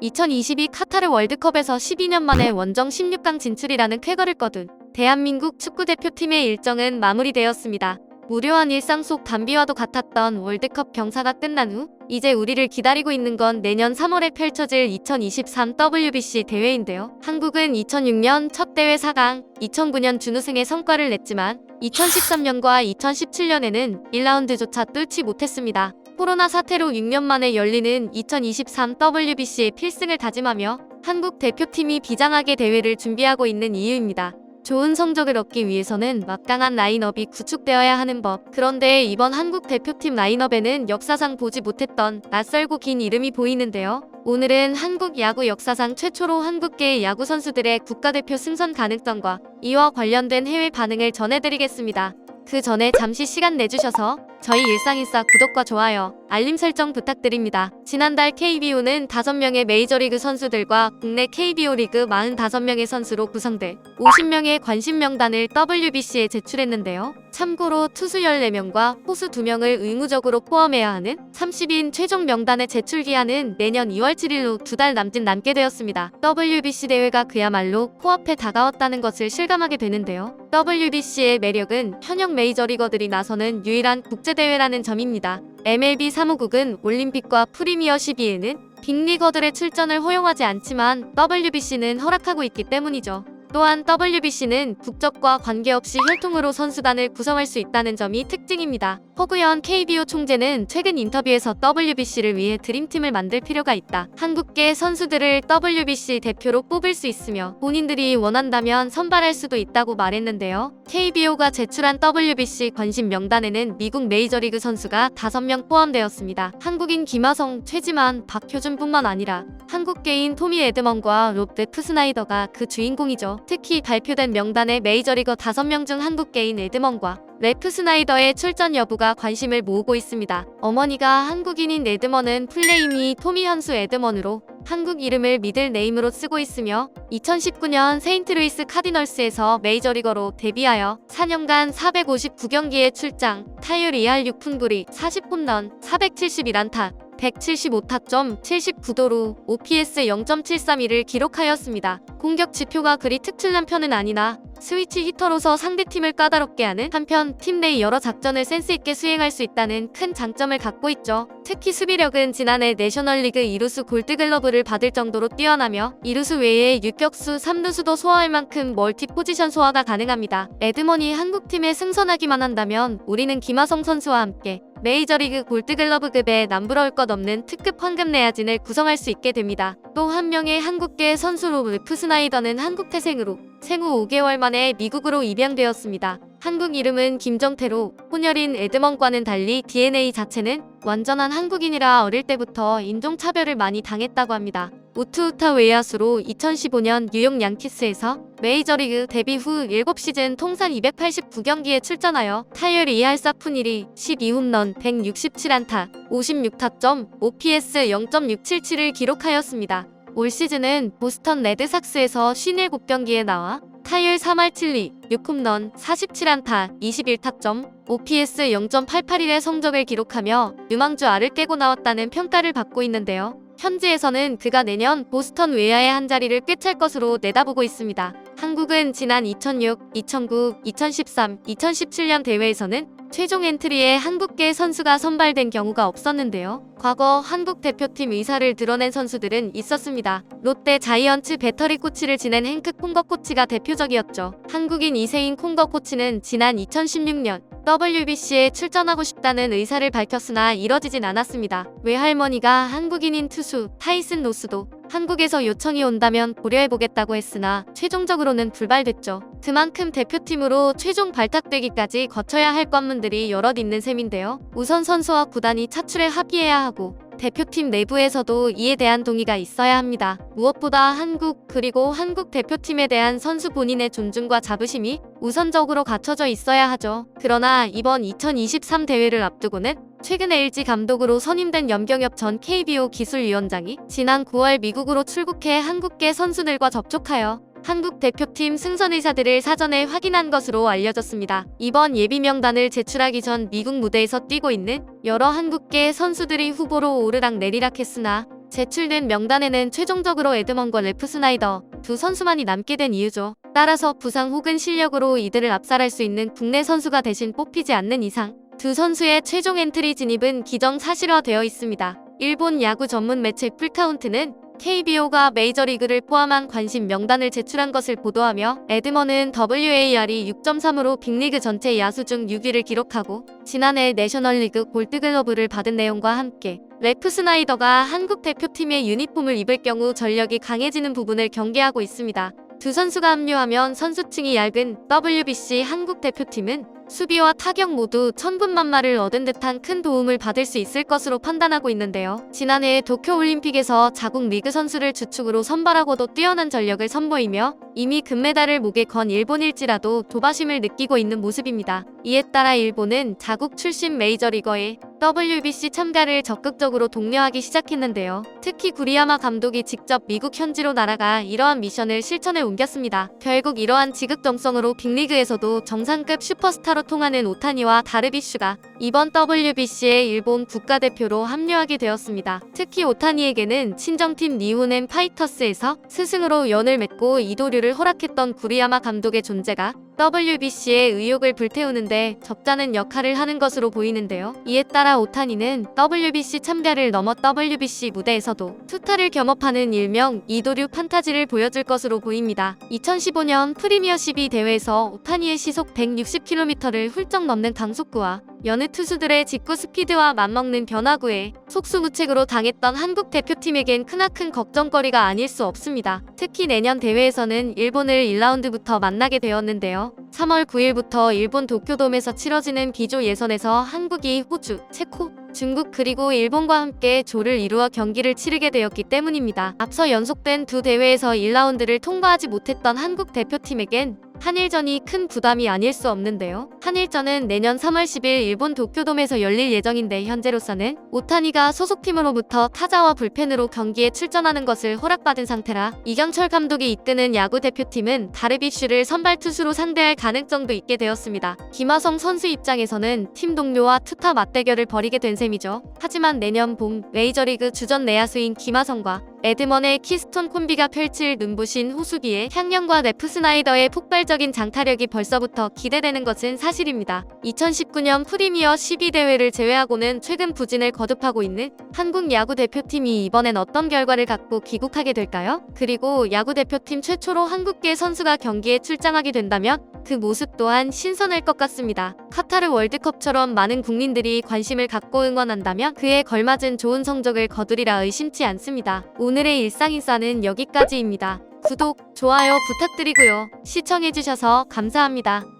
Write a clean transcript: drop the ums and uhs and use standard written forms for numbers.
2022 카타르 월드컵에서 12년 만에 원정 16강 진출이라는 쾌거를 거둔 대한민국 축구대표팀의 일정은 마무리되었습니다. 무료한 일상 속 단비와도 같았던 월드컵 경사가 끝난 후 이제 우리를 기다리고 있는 건 내년 3월에 펼쳐질 2023 WBC 대회인데요. 한국은 2006년 첫 대회 4강, 2009년 준우승의 성과를 냈지만 2013년과 2017년에는 1라운드조차 뚫지 못했습니다. 코로나 사태로 6년 만에 열리는 2023 WBC의 필승을 다짐하며 한국 대표팀이 비장하게 대회를 준비하고 있는 이유입니다. 좋은 성적을 얻기 위해서는 막강한 라인업이 구축되어야 하는 법. 그런데 이번 한국 대표팀 라인업에는 역사상 보지 못했던 낯설고 긴 이름이 보이는데요. 오늘은 한국 야구 역사상 최초로 한국계 야구 선수들의 국가대표 승선 가능성과 이와 관련된 해외 반응을 전해드리겠습니다. 그 전에 잠시 시간 내주셔서 저희 일상인싸 구독과 좋아요, 알림 설정 부탁드립니다. 지난달 KBO는 5명의 메이저리그 선수들과 국내 KBO 리그 45명의 선수로 구성돼 50명의 관심 명단을 WBC에 제출했는데요. 참고로 투수 14명과 포수 2명을 의무적으로 포함해야 하는 30인 최종 명단의 제출 기한은 내년 2월 7일로 2달 남게 되었습니다. WBC 대회가 그야말로 코앞에 다가왔다는 것을 실감하게 되는데요. WBC의 매력은 현역 메이저리거들이 나서는 유일한 국제대회라는 점입니다. MLB 사무국은 올림픽과 프리미어 12에는 빅리거들의 출전을 허용하지 않지만 WBC는 허락하고 있기 때문이죠. 또한 WBC는 국적과 관계없이 혈통으로 선수단을 구성할 수 있다는 점이 특징입니다. 허구현 KBO 총재는 최근 인터뷰에서 WBC를 위해 드림팀을 만들 필요가 있다. 한국계 선수들을 WBC 대표로 뽑을 수 있으며 본인들이 원한다면 선발할 수도 있다고 말했는데요. KBO가 제출한 WBC 관심 명단에는 미국 메이저리그 선수가 5명 포함되었습니다. 한국인 김하성, 최지만, 박효준뿐만 아니라 한국계인 토미 에드먼과 롭 레프스나이더가 그 주인공이죠. 특히 발표된 명단의 메이저리거 5명 중 한국계인 에드먼과 레프스나이더의 출전 여부가 관심을 모으고 있습니다. 어머니가 한국인인 에드먼은 플레이미 토미 현수 에드먼으로 한국 이름을 미들 네임으로 쓰고 있으며 2019년 세인트루이스 카디널스에서 메이저리거로 데뷔하여 4년간 459경기에 출장, 타율 2할 6푼 9리, 40홈런, 471안타, 175타점, 79도루, OPS 0.732를 기록하였습니다. 공격 지표가 그리 특출난 편은 아니나 스위치 히터로서 상대팀을 까다롭게 하는 한편 팀 내 여러 작전을 센스있게 수행할 수 있다는 큰 장점을 갖고 있죠. 특히 수비력은 지난해 내셔널리그 이루수 골드글러브를 받을 정도로 뛰어나며 이루수 외에 유격수, 3루수도 소화할 만큼 멀티 포지션 소화가 가능합니다. 에드먼이 한국팀에 승선하기만 한다면 우리는 김하성 선수와 함께 메이저리그 골드글러브급의 남부러울 것 없는 특급 황금 내야진을 구성할 수 있게 됩니다. 또 한 명의 한국계 선수로 레프스나이더는 한국 태생으로 생후 5개월 만에 미국으로 입양되었습니다. 한국 이름은 김정태로 혼혈인 에드먼과는 달리 DNA 자체는 완전한 한국인이라 어릴 때부터 인종차별을 많이 당했다고 합니다. 우투우타 외야수로 2015년 뉴욕 양키스에서 메이저리그 데뷔 후 7시즌 통산 289경기에 출전하여 타율 2할 4푼 1리, 12홈런, 167안타, 56타점, OPS 0.677을 기록하였습니다. 올 시즌은 보스턴 레드삭스에서 57경기에 나와 타율 3할 7리, 6홈런, 47안타, 21타점, OPS 0.881의 성적을 기록하며 유망주 알을 깨고 나왔다는 평가를 받고 있는데요. 현지에서는 그가 내년 보스턴 외야의 한 자리를 꿰찰 것으로 내다보고 있습니다. 한국은 지난 2006, 2009, 2013, 2017년 대회에서는 최종 엔트리에 한국계 선수가 선발된 경우가 없었는데요. 과거 한국 대표팀 의사를 드러낸 선수들은 있었습니다. 롯데 자이언츠 배터리 코치를 지낸 행크 콩거 코치가 대표적이었죠. 한국인 이세인 콩거 코치는 지난 2016년 WBC에 출전하고 싶다는 의사를 밝혔으나 이뤄지진 않았습니다. 외할머니가 한국인인 투수 타이슨 로스도 한국에서 요청이 온다면 고려해보겠다고 했으나 최종적으로는 불발됐죠. 그만큼 대표팀으로 최종 발탁되기까지 거쳐야 할 관문들이 여럿 있는 셈인데요. 우선 선수와 구단이 차출에 합의해야 하고 대표팀 내부에서도 이에 대한 동의가 있어야 합니다. 무엇보다 한국 그리고 한국 대표팀에 대한 선수 본인의 존중과 자부심이 우선적으로 갖춰져 있어야 하죠. 그러나 이번 2023 대회를 앞두고는 최근 LG 감독으로 선임된 염경엽 전 KBO 기술위원장이 지난 9월 미국으로 출국해 한국계 선수들과 접촉하여 한국 대표팀 승선 의사들을 사전에 확인한 것으로 알려졌습니다. 이번 예비 명단을 제출하기 전 미국 무대에서 뛰고 있는 여러 한국계 선수들이 후보로 오르락내리락 했으나 제출된 명단에는 최종적으로 에드먼과 래프 스나이더 두 선수만이 남게 된 이유죠. 따라서 부상 혹은 실력으로 이들을 압살할 수 있는 국내 선수가 대신 뽑히지 않는 이상 두 선수의 최종 엔트리 진입은 기정사실화되어 있습니다. 일본 야구 전문 매체 풀카운트는 KBO가 메이저리그를 포함한 관심 명단을 제출한 것을 보도하며 에드먼은 WAR이 6.3으로 빅리그 전체 야수 중 6위를 기록하고 지난해 내셔널리그 골드글러브를 받은 내용과 함께 래프 스나이더가 한국 대표팀의 유니폼을 입을 경우 전력이 강해지는 부분을 경계하고 있습니다. 두 선수가 합류하면 선수층이 얇은 WBC 한국 대표팀은 수비와 타격 모두 천군만마를 얻은 듯한 큰 도움을 받을 수 있을 것으로 판단하고 있는데요. 지난해 도쿄올림픽에서 자국 리그 선수를 주축으로 선발하고도 뛰어난 전력을 선보이며 이미 금메달을 목에 건 일본일지라도 도바심을 느끼고 있는 모습입니다. 이에 따라 일본은 자국 출신 메이저리거의 WBC 참가를 적극적으로 독려하기 시작했는데요. 특히 구리야마 감독이 직접 미국 현지로 날아가 이러한 미션을 실천에 옮겼습니다. 결국 이러한 지극정성으로 빅리그에서도 정상급 슈퍼스타로 통하는 오타니와 다르비슈가 이번 WBC에 일본 국가대표로 합류하게 되었습니다. 특히 오타니에게는 친정팀 니혼엔 파이터스에서 스승으로 연을 맺고 이도류를 허락했던 구리야마 감독의 존재가 WBC의 의욕을 불태우는데 적잖은 역할을 하는 것으로 보이는데요. 이에 따라 오타니는 WBC 참가를 넘어 WBC 무대에서도 투타를 겸업하는 일명 이도류 판타지를 보여줄 것으로 보입니다. 2015년 프리미어 12 대회에서 오타니의 시속 160km를 훌쩍 넘는 강속구와 여느 투수들의 직구 스피드와 맞먹는 변화구에 속수무책으로 당했던 한국 대표팀에겐 크나큰 걱정거리가 아닐 수 없습니다. 특히 내년 대회에서는 일본을 1라운드부터 만나게 되었는데요. 3월 9일부터 일본 도쿄돔에서 치러지는 B조 예선에서 한국이 호주, 체코, 중국 그리고 일본과 함께 조를 이루어 경기를 치르게 되었기 때문입니다. 앞서 연속된 두 대회에서 1라운드를 통과하지 못했던 한국 대표팀에겐 한일전이 큰 부담이 아닐 수 없는데요. 한일전은 내년 3월 10일 일본 도쿄돔에서 열릴 예정인데 현재로서는 오타니가 소속팀으로부터 타자와 불펜으로 경기에 출전하는 것을 허락받은 상태라 이경철 감독이 이끄는 야구 대표팀은 다르비슈를 선발 투수로 상대할 가능성도 있게 되었습니다. 김하성 선수 입장에서는 팀 동료와 투타 맞대결을 벌이게 된 셈이죠. 하지만 내년 봄 메이저리그 주전 내야수인 김하성과 에드먼의 키스톤 콤비가 펼칠 눈부신 호수비에 향연과 래프 스나이더의 폭발적인 장타력이 벌써부터 기대되는 것은 사실입니다. 2019년 프리미어 12 대회를 제외하고는 최근 부진을 거듭하고 있는 한국 야구 대표팀이 이번엔 어떤 결과를 갖고 귀국하게 될까요? 그리고 야구 대표팀 최초로 한국계 선수가 경기에 출장하게 된다면 그 모습 또한 신선할 것 같습니다. 카타르 월드컵처럼 많은 국민들이 관심을 갖고 응원한다면 그에 걸맞은 좋은 성적을 거두리라 의심치 않습니다. 오늘의 일상인싸는 여기까지입니다. 구독, 좋아요 부탁드리고요. 시청해주셔서 감사합니다.